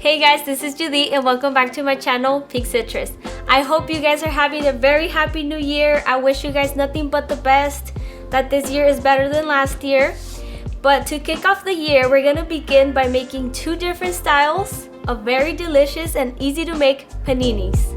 Hey guys, this is Judy and welcome back to my channel, Pink Citrus. I hope you guys are having a very happy new year. I wish you guys nothing but the best, that this year is better than last year. But to kick off the year, we're gonna begin by making two different styles of very delicious and easy to make paninis.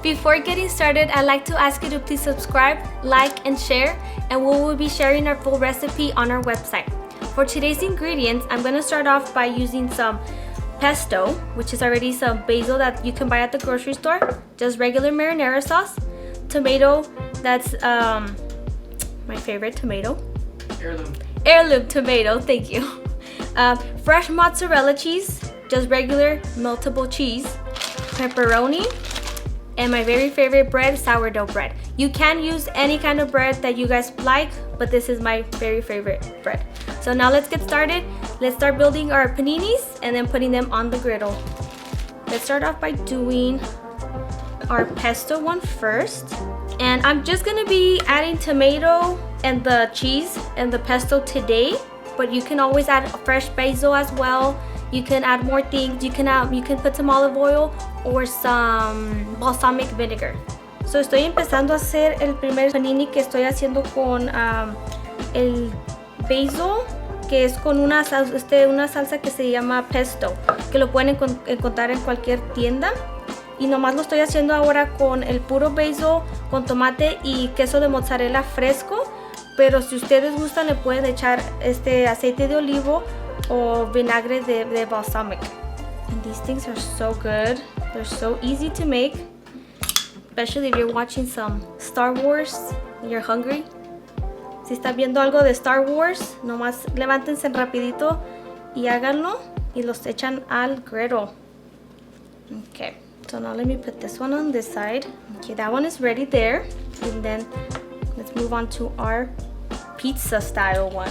Before getting started, I'd like to ask you to please subscribe, like, and share, and we will be sharing our full recipe on our website. For today's ingredients, I'm going to start off by using some pesto, which is already some basil that you can buy at the grocery store, just regular marinara sauce, tomato, that's my favorite tomato. Heirloom tomato, thank you. Fresh mozzarella cheese, just regular meltable cheese, pepperoni, and my very favorite bread, sourdough bread. You can use any kind of bread that you guys like, but this is my very favorite bread. So now let's get started. Let's start building our paninis and then putting them on the griddle. Let's start off by doing our pesto one first. And I'm just gonna be adding tomato and the cheese and the pesto today, but you can always add fresh basil as well. You can add more things. You can put some olive oil or some balsamic vinegar. So estoy empezando a hacer el primer panini que estoy haciendo con el basil, que es con una salsa que se llama pesto, que lo pueden encontrar en cualquier tienda. Y nomás lo estoy haciendo ahora con el puro basil, con tomate y queso de mozzarella fresco. Pero si ustedes gustan, le pueden echar aceite de olivo o vinagre de balsamic. And these things are so good. They're so easy to make, especially if you're watching some Star Wars and you're hungry. Si está viendo algo de Star Wars, nomás levántense rapidito y háganlo y los echan al griddle. Okay, so now let me put this one on this side. Okay, that one is ready there. And then let's move on to our pizza style one.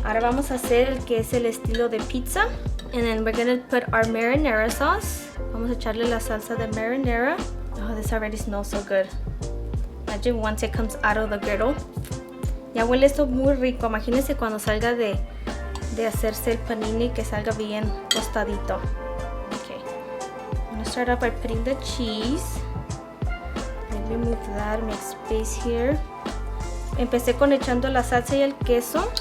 Ahora vamos a hacer el que es el estilo de pizza. And then we're gonna put our marinara sauce. Vamos a echarle la salsa de marinara. Oh, this already smells so good. Imagine once it comes out of the griddle. Ya huele esto muy rico. Imagínense cuando salga de hacerse el panini, que salga bien tostadito. Okay. I'm gonna start off by putting the cheese. Let me move that, make space here. Empecé con echando la salsa y el queso.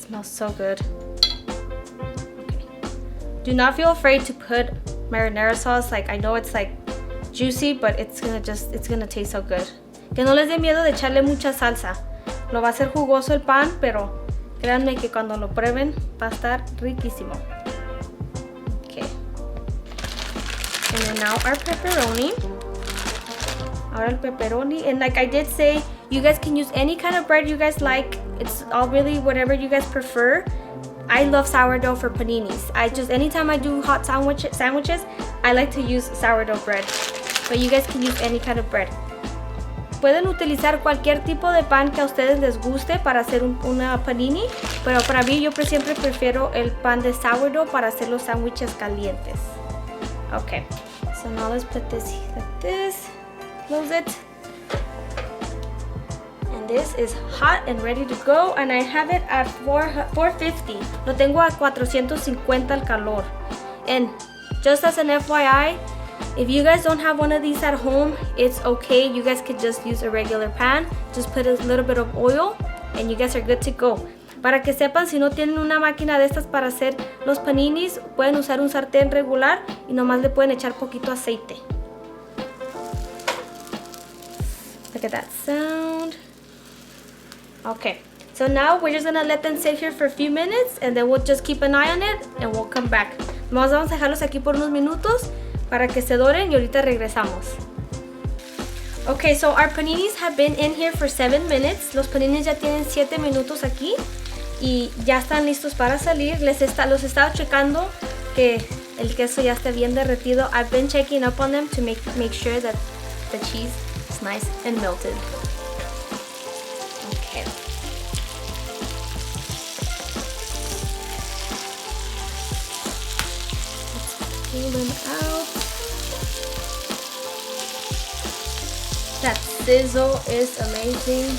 Smells so good. Okay. Do not feel afraid to put marinara sauce. Like, I know it's like juicy, but it's gonna taste so good. Que no les dé miedo de echarle mucha salsa. Lo va a hacer jugoso el pan, pero créanme que cuando lo prueben va a estar riquísimo. Okay. And then now our pepperoni. Ahora el pepperoni, and like I did say, you guys can use any kind of bread you guys like. It's all really whatever you guys prefer. I love sourdough for paninis. Anytime I do hot sandwiches, I like to use sourdough bread. But you guys can use any kind of bread. Pueden utilizar cualquier tipo de pan que a ustedes les guste para hacer una panini, pero para mí yo siempre prefiero el pan de sourdough para hacer los sándwiches calientes. Okay, so now let's put this like this. Close it. And this is hot and ready to go, and I have it at 450. Lo tengo a 450 el calor. And just as an FYI, if you guys don't have one of these at home, it's okay. You guys can just use a regular pan. Just put a little bit of oil and you guys are good to go. Para que sepan, si no tienen una máquina de estas para hacer los paninis, pueden usar un sartén regular y nomás le pueden echar poquito aceite. Look at that sound. Okay, so now we're just gonna let them sit here for a few minutes and then we'll just keep an eye on it and we'll come back. Vamos a dejarlos aquí por unos minutos para que se doren y ahorita regresamos. Okay, so our paninis have been in here for 7 minutes. Los paninis ya tienen 7 minutos aquí y ya están listos para salir. Los he estado checando que el queso ya esté bien derretido. I've been checking up on them to make sure that the cheese is nice and melted. Okay. pull them out. That sizzle is amazing.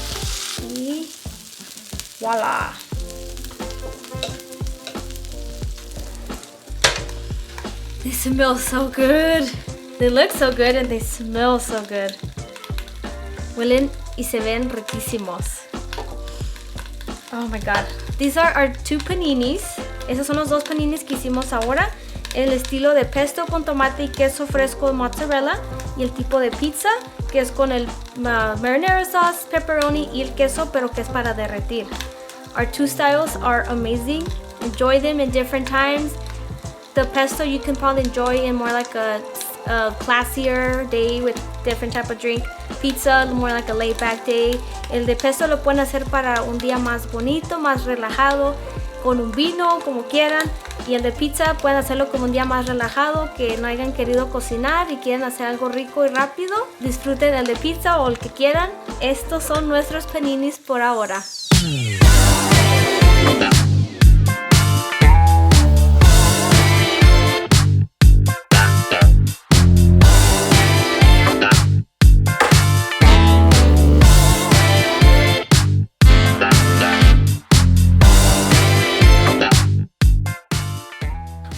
See? Voila. They smell so good. They look so good and they smell so good. Huelen y se ven riquísimos. Oh my god. These are our 2 paninis. Esos son los 2 paninis que hicimos ahora. El estilo de pesto con tomate y queso fresco mozzarella. Y el tipo de pizza que es con el marinara sauce, pepperoni y el queso, pero que es para derretir. Our 2 styles are amazing. Enjoy them in different times. The pesto you can probably enjoy in more like a classier day with different type of drink. Pizza, more like a laid back day. El de pesto lo pueden hacer para un día más bonito, más relajado, con un vino, como quieran. Y el de pizza pueden hacerlo como un día más relajado, que no hayan querido cocinar y quieren hacer algo rico y rápido. Disfruten el de pizza o el que quieran. Estos son nuestros paninis por ahora.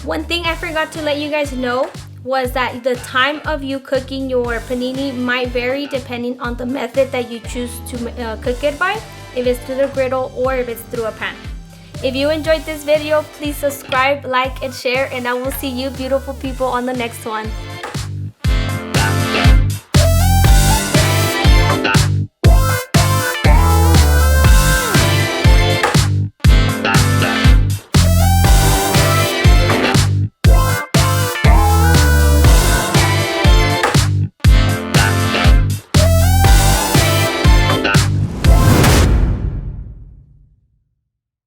One thing I forgot to let you guys know was that the time of you cooking your panini might vary depending on the method that you choose to cook it by, if it's through the griddle or if it's through a pan. If you enjoyed this video, please subscribe, like, and share, and I will see you beautiful people on the next one.